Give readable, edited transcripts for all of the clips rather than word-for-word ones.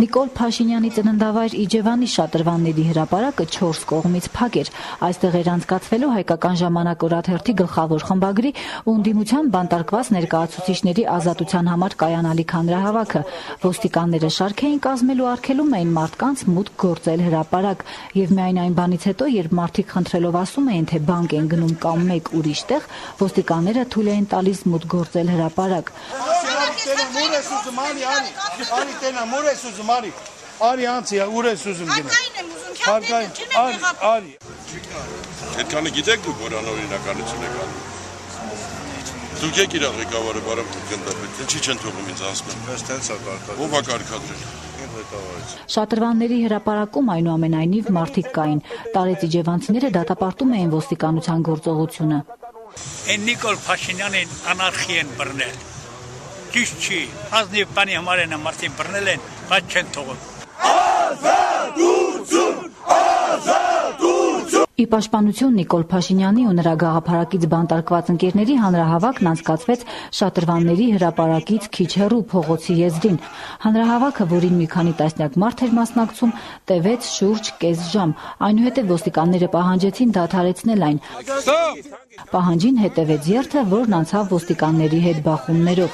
Նիկոլ Փաշինյանի ծննդավայր Իջևանի շատրվանների հրապարակը 4 կողմից փակ էր։ Այստեղ էր անցկացվելու հայկական ժամանակ օրաթերթի գլխավոր խմբագրի ու ընդդիմության բանտարկված ներկայացուցիչների ազատության համար կայանալիք հանրահավաքը։ Ոստիկանները շարք էին կազմելու, արգելում էին մարդկանց մուտք գործել հրապարակ։ Եվ միայն այն բանից հետո, երբ մարդիկ խնդրելով ասում էին, թե բանկ են գնում կամ մեկ ուրիշ տեղ, ոստիկանները թույլ էին տալիս մուտք գործել հրապարակ։ Արի անցի, ուր ես ուզում գնալ։ Արի։ Այդքանը գիտեք դուք, որ անօրինականություն եք անում։ Դուք եք իր ղեկավարը բարապետ գնդապետ, ինչի չեն թողում ինձ անցնել։ Ո՞վ է կարգադրել։ Շատրվանների հրապարակում այնուամենայնիվ մարդիկ կային։ Տարեց իջևանցիները դատապարտում էին ոստիկանության գործողությունը։ Նիկոլ Փաշինյանին անարխի են բռնել։ Ճիշտ չի, ազնիվ բանի համար են մարդին բռնել են, բայց չեն թողում։ Ի պաշտպանություն Նիկոլ Փաշինյանի ու նրա գաղափարակից բանտարկված ընկերների հանրահավաքն անցկացվեց շատրվանների հրապարակից քիչ հեռու փողոցի եզրին։ Հանրահավաքը, որին մի քանի տասնյակ մարդ էր մասնակցում, տևեց շուրջ կես ժամ։ Այնուհետև ոստիկանները պահանջեցին դադարեցնել այն։ Պահանջին հետևեց երթը, որն անցավ ոստիկանների հետ բախումներով։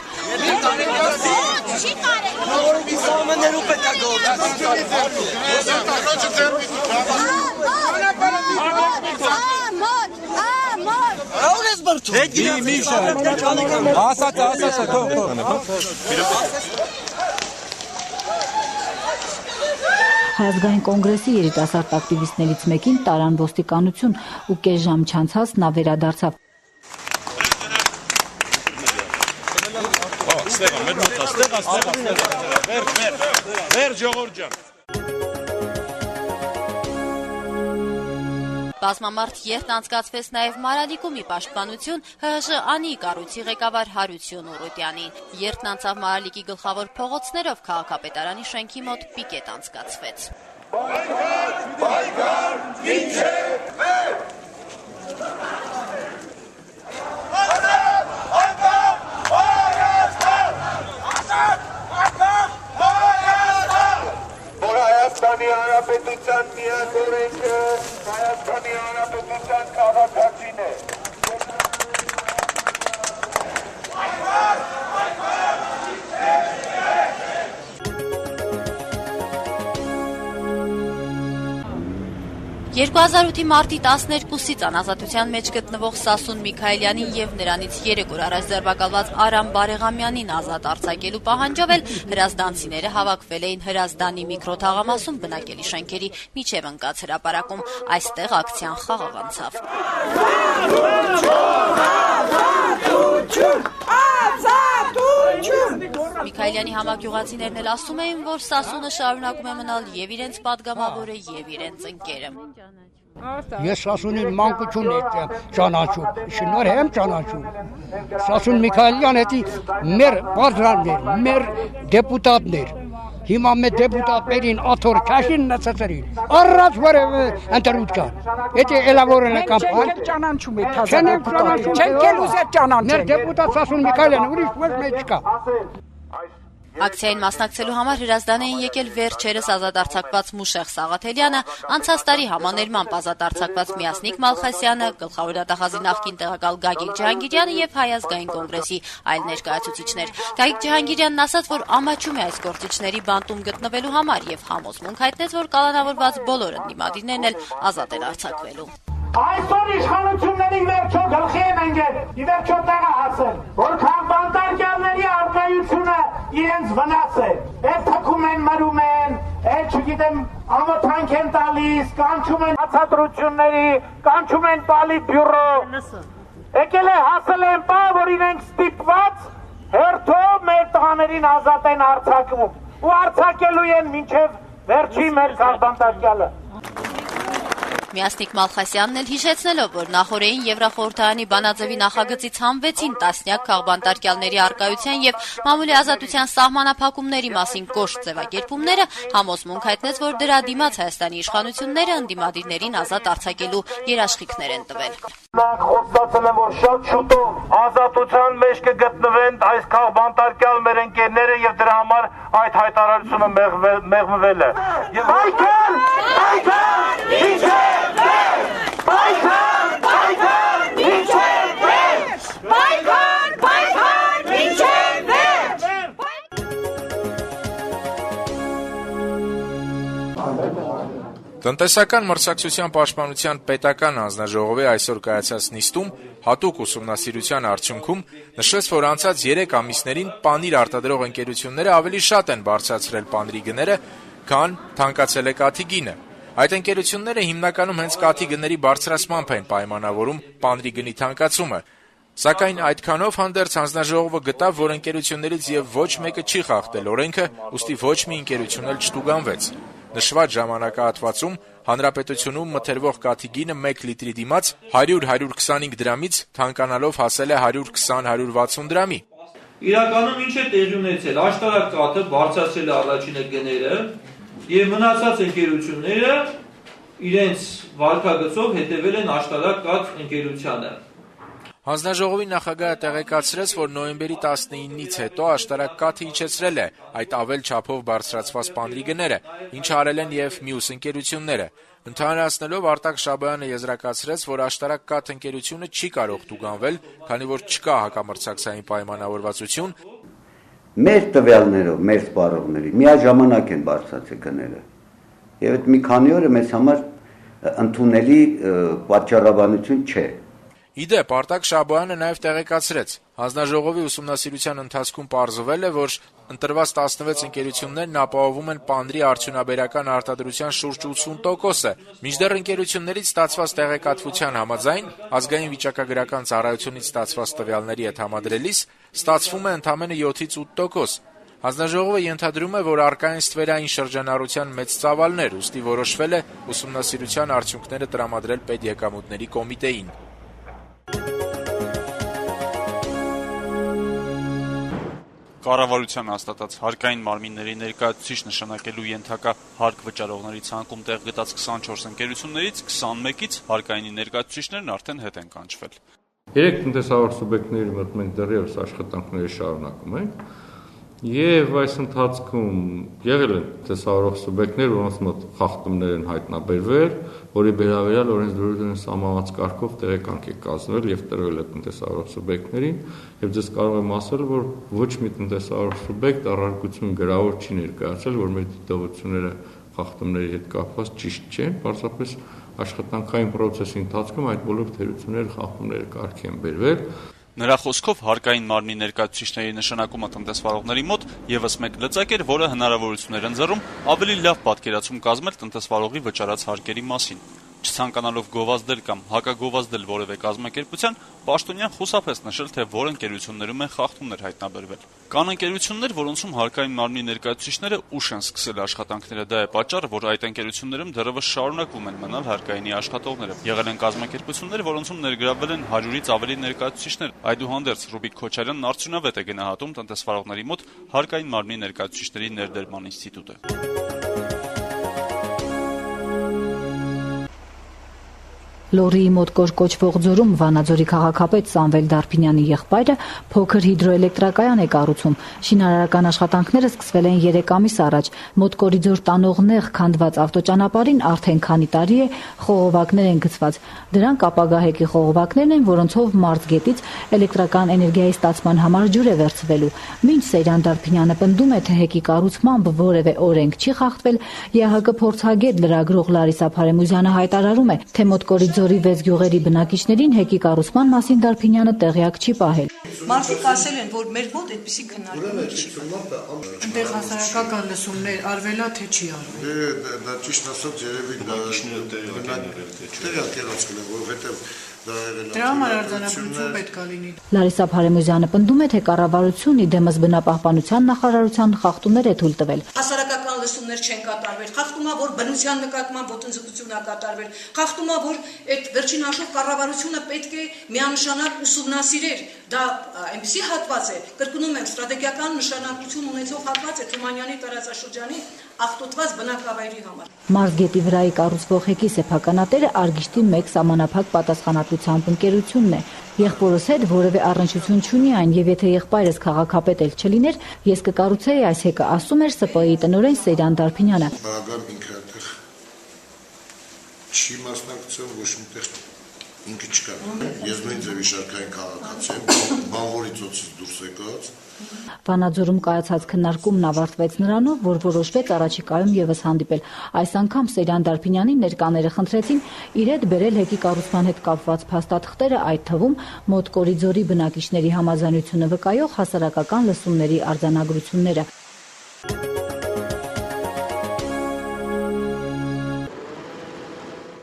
Հայազգային կոնգրեսի երիտասարդ ակտիվիստներից մեկին տարան ոստիկանություն ու կես ժամ չանցած նա վերադարձավ։ Բազմամարդ երթ անցկացվեց նաև Մարալիկում ի պաշտպանություն ՀՀԺ-անի կառույցի ղեկավար Հարություն Ուրուտյանին։ Երթն անցավ Մարալիկի գլխավոր փողոցներով, քաղաքապետարանի շենքի մոտ պիկետ անցկացվեց։ Հայաստանի Հանրապետության միակ օրենքը Հայաստանի Հանրապետության քաղաքացին է։ Երկու 2008-ի մարտի 12-ից անազատության մեջ գտնվող Սասուն Միքայելյանին եւ նրանից 3 օր առաջ ձերբակալված Արամ Բարեգամյանին ազատ արձակելու պահանջով էլ հրազդանցիները հավաքվել էին Հրազդանի միկրոթաղամասում բնակելի շենքերի միջև ընկած հրապարակում։ Այստեղ ակցիան խաղաղ անցավ։ Միքայելյանի համագյուղացիներն էլ ասում էին, որ Սասունը շարունակում է մնալ եւ իրենց падգամավորը եւ իրենց ընկերը։ Ես Սասունին մանկություն եմ ճանաչում, շնորհ եմ ճանաչում։ Սասուն Միքայելյան էդի մեր բարձրաններ, մեր դեպուտատներ։ Հիմա մեր դեպուտատներին աթոր քաշին նցածերին։ Առած որևէ ընտրության։ Եթե էլավորել է կամպան, ճանաչում է թազա դեպուտատը։ Չենք էլ ուզել ճանաչել։ Մեր դեպուտատ Սասուն Միքայելյանը ուրիշ ոչ մեկ չկա։ Ակցիային մասնակցելու համար Հրազդան էին եկել վերջերս ազատ արձակված Մուշեղ Սաղաթելյանը, անցած տարի համաներմամբ ազատ արձակված Միասնիկ Մալխասյանը, գլխավոր դատախազի նախկին տեղակալ Գագիկ Ջհանգիրյանը եւ Հայազգային կոնգրեսի այլ ներկայացուցիչներ։ Գագիկ Ջհանգիրյանն ասաց, որ ամաչում է այս գործիչների բանտում գտնվելու համար եւ համոզմունք հայտնեց, որ կալանավորված բոլոր ընդդիմադիրներն էլ ազատ են արձակվելու։ Այսօր իշխանությունների վերջո գլխի են ընկել, ի վերջո տեղը հասել, որ քաղբանտարկյալների արկայությունը իրենց վնաս է, այդ թքում են մրում են, այդ չգիտեմ ամոթանք են տալիս, կանչում են հացադրությունների, կանչում են պալիտբյուրո, եկել է հասել են պա, որ իրենք ստիպված հերթով մեր տղաներին ազատ են արձակվում ու արձակելու են մինչև վերջի մեր քաղբանտարկյալը։ Միասնիկ Մալխասյանն էլ հիշեցնելով, որ նախորդին Եվրախորհրդարանի բանաձևի նախագծից հանվեցին տասնյակ քաղբանտարկյալների առկայության եւ մամուլի ազատության սահմանափակումների մասին կոշտ ձևակերպումները, համոզմունք հայտնեց, որ դրա դիմաց Հայաստանի իշխանությունները ընդդիմադիրներին ազատ արձակելու երաշխիքներ են տվել։ Խոստացել են, որ շատ շուտով ազատության մեջ կգտնվեն այս քաղբանտարկյալ մեր ընկերները եւ դրա համար այդ հայտարարությունը մեղմվել է։ Պայքար, պայքար, մինչև վերջ! Պայքար, պայքար, մինչև վերջ! Պայքար, պայքար, մինչև վերջ! Տնտեսական մրցակցության պաշտպանության պետական հանձնաժողովի այսօր կայացած նիստում հատուկ ուսումնասիրության արդյունքում նշվեց, որ անցած 3 ամիսներին պանիր արտադրող ընկերությունները ավելի շատ են բարձրացրել պանիրի գները, քան թանկացել է կաթի գինը։ Այդ ընկերությունները հիմնականում հենց կաթի գների բարձրացմամբ են պայմանավորում պանիրի գնի թանկացումը, սակայն այդքանով հանդերձ հանձնաժողովը գտավ, որ ընկերություններից եւ ոչ մեկը չի խախտել օրենքը, ուստի ոչ մի ընկերություն էլ չտուգանվեց։ Նշված ժամանակահատվածում հանրապետությունում մթերվող կաթի գինը 1 լիտրի դիմաց 100-125 դրամից թանկանալով հասել է 120-160 դրամի։ Իրականում ինչ է տեղի ունեցել, աշտարակ կաթը բարձրացրել է առաջինը գները եւ մնացած ընկերությունները իրենց վարկագծով հետեւել են աշտարակ կաթ ընկերությանը։ Հանձնաժողովի նախագահը տեղեկացրեց, որ նոյեմբերի 19-ից հետո աշտարակ կաթը իջեցրել է այդ ավել չափով բարձրացված պանիրի գները, ինչը արել են եւ մյուս ընկերությունները։ Ընդհանրացնելով Արտակ Շաբոյանը եզրակացրեց, որ աշտարակ կաթ ընկերությունը չի կարող տուգանվել, քանի որ չկա հակամրցակցային պայմանավորվածություն։ Մեր տվյալներով, մեր սպառողների միաժամանակ են բարձրացել գները։ Եվ այդ մի քանի օրը մեզ համար ընդունելի պատճառաբանություն չէ։ Իդեպ, Արտակ Շաբոյանը նաև տեղեկացրեց, հանձնաժողովի ուսումնասիրության ընթացքում պարզվել է, որ ընտրված 16 ընկերություններն ապահովում են պանիրի արդյունաբերական արտադրության շուրջ 80%-ը, մինչդեռ ընկերություններից ստացված տեղեկատվության համաձայն, ազգային վիճակագրական ծառայությունից ստացված տվյալների հետ համադրելիս, ստացվում է ընդամենը 7-8%։ Հանձնաժողովը ենթադրում է, որ առկա են ստվերային շրջանառության մեծ ծավալներ, ուստի որոշվել է ուսումնասիրության արդյունքները տրամադրել պետեկամուտների կոմիտեին։ Կառավարության հաստատած հարկային մարմինների ներկայացուցիչ նշանակելու ենթակա հարկ վճարողների ցանկում տեղ գտած 24 ընկերություններից 21-ից հարկայինի ներկայացուցիչներն արդեն հետ են կանչվել։ 3 տնտեսավար սուբյեկտների մոտ մենք դեռևս աշխատանքները շարունակում ենք եւ այս ընթացքում եղել են տնտեսավարող սուբյեկտներ, որոնց մոտ խախտումներ են հայտնաբերվել, որի վերաբերյալ օրենսդրության սահմանված կարգով տեղեկանք է կազմվել եւ տրվել է տնտեսավարող սուբյեկտներին եւ ձեզ կարող եմ ասել, որ ոչ մի տնտեսավարող սուբյեկտ առարկություն գրավոր չի ներկայացրել, որ մեր դիտողությունները խախտումների հետ կապված ճիշտ չեն, պարզապես աշխատանքային process-ի ընթացքում այդ բոլոր թերությունները խախտումները կարգի են բերվել։ Նրա խոսքով հարկային մարմնի ներկայացուցիչների նշանակումը տնտեսվարողների մոտ եւս մեկ լծակ էր, որը հնարավորություններ ընձեռում ավելի լավ պատկերացում կազմել տնտեսվարողի վճարած հարկերի մասին։ Չցանկանալով գովազդել կամ հակագովազդել որևէ կազմակերպության, պաշտոնյան խուսափեց նշել, թե որ ընկերություններում են խախտումներ հայտնաբերվել։ Կան ընկերություններ, որոնցում հարկային մարմնի ներկայացուցիչները ուշ են սկսել աշխատանքները, դա է պատճառը, որ այդ ընկերություններում դեռևս շարունակվում են մնալ հարկայինի աշխատողները։ Եղել են կազմակերպություններ, որոնցում ներգրավվել են 100-ից ավելի ներկայացուցիչներ։ Այդուհանդերձ Ռուբիկ Քոչարյանն արդյունավետ է գնահատում տնտեսվարողների մոտ հարկային մարմնի ներկայացուցիչների ներդրման ինստիտուտը։ Լորիի մոտ կոչվող ձորում Վանաձորի քաղաքապետ Սամվել Դարփինյանի եղբայրը փոքր հիդրոէլեկտրակայան է կառուցում։ Շինարարական աշխատանքները սկսվել են 3 ամիս առաջ։ Մոտ Կորիձոր տանող նեղ քանդված ավտոճանապարհին արդեն քանի տարի է խողովակներ են գցված։ Դրանք ապագա հեկի խողովակներն են, որոնցով Մարզգետից էլեկտրական էներգիայի ստացման համար ջուր է վերցվելու։ Մինչ Սեյրան Դարփինյանը պնդում է, թե հեկի կառուցմամբ որևէ օրենք չի խախտվել, ԵՀԿ փորձագետ լրագրող Լարիսա Փարեմուզյանը հայտարարում է, թե մոտ Կորիձորի 6 գյուղերի բնակիչներին հեկի կառուցման մասին Դարփինյանը տեղյակ չի պահել։ Մարդիկ ասել են, որ մեր մոտ այդպիսի քննարկում չի։ Այնտեղ հասարակական լսումներ արվելա թե չի արվել։ Դա ճիշտ ասած երևի տեղյակ եղել, որովհետև դրա համար արձանագրություն պետք է լինի։ Լարիսա Փարեմուզյանը պնդում է, թե կառավարությունն իդեմս բնապահպանության նախարարության խախտումներ է թույլ տվել։ Հասարակական լսումներ չեն կատարվել, խախտումա, որ բնության նկատմամբ ոտնձգություն է կատարվել, խախտումա, որ այդ վերջին հաշվով կառավարությունը պետք է միանշանակ ուսումնասիրեր։ Դա այնպեսի հատված է, կրկնում եմ, ստրատեգիական նշանակություն ունեցող հատված է Թումանյանի տարածաշրջանի աղտոտված բնակավայրի համար։ Մարզգետի վրայի կառուցվող հեկի սեփականատերը Արգիշտի 1 սահմանափակ պատասխանատվությամբ ընկերությունն է։ Եղբորս հետ որևէ առնչություն չունի այն, եւ եթե եղբայրս քաղաքապետ էլ չլիներ, ես կկառուցեի այս հեկը, ասում էր ՍՊԸ-ի տնօրեն Սեյրան Դարփինյանը։ Բաղական ինքը չի մասնակցում, ոչ միտեղ ինքը չկա։ Ես նույն ձևի շարքային քաղաքացի եմ, բանվորի ծոցից դուրս եկած։ Վանաձորում կայացած քննարկումն ավարտվեց նրանով, որ որոշվեց առաջիկայում եւս հանդիպել։ Այս անգամ Սեյրան Դարփինյանի ներկաները խնդրեցին իր հետ բերել հեկի կառուցման հետ կապված փաստաթղթերը, այդ թվում մոտ Կորիձորի բնակիչների համաձայնությունը վկայող հասարակական լսումների արձանագրությունները։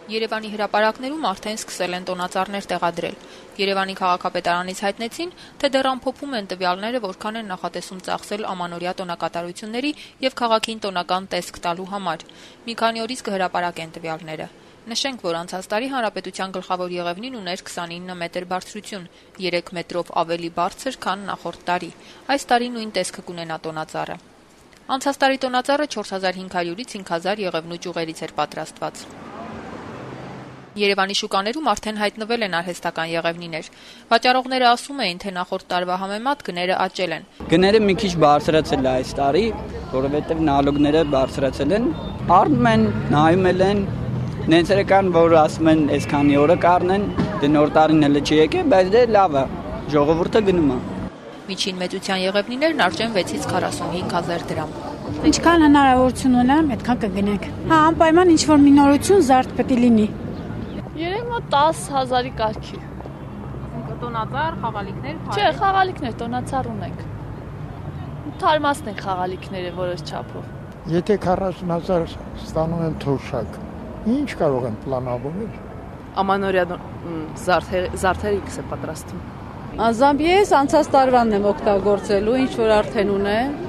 Երևանի հրապարակներում արդեն սկսել են տոնածառներ տեղադրել։ Երևանի քաղաքապետարանից հայտնեցին, թե դեռ ամփոփում են տվյալները, որքան են նախատեսում ծախսել ամանորյա տոնակատարությունների եւ քաղաքին տոնական տեսք տալու համար։ Մի քանի օրից կհրապարակեն տվյալները։ Նշենք, որ անցած տարի Հանրապետության գլխավոր եղևնին ուներ 29 մետր բարձրություն, 3 մետրով ավելի բարձր, քան նախորդ տարի։ Այս տարի նույն տեսքը կունենա տոնածառը։ Անցած տարի տոնածառը 4500-ից 5000 եղևնու ճյուղերից էր պատրաստված։ Երևանի շուկաներում արդեն հայտնվել են արհեստական եղևնիներ։ Վաճառողները ասում էին, թե նախորդ տարվա համեմատ գները աճել են։ Գները մի քիչ բարձրացել է այս տարի, որովհետև նալոգները բարձրացել են, առնում են, նայում են, նենցերական, որ ասում են, այսքանի օրը կառնեն, դե նոր տարին էլ չի եկել, բայց դե լավ է, ժողովուրդը գնում է։ Միջին մեծության եղևնիներն արժեն 6-ից 45000 դրամ։ Ինչքան հնարավորություն ունեմ, այդքան կգնենք։ Հա, անպայման ինչ-որ մի նորություն զարդ պետք է լինի։ Երևի մոտ 10,000-ի կարգի։ Տոնածառ, խաղալիքներ, Չէ, խաղալիքներ, տոնածառ ունենք։ Թարմացնենք խաղալիքները որոշ չափով։ Եթե 40,000 ստանում եմ թոշակ, ինչ կարող եմ պլանավորել։ Ամանորյա զարդերը X է պատրաստում։ Անձամբ ես անցած տարվանն եմ օգտագործելու, ինչ որ արդեն ունեմ։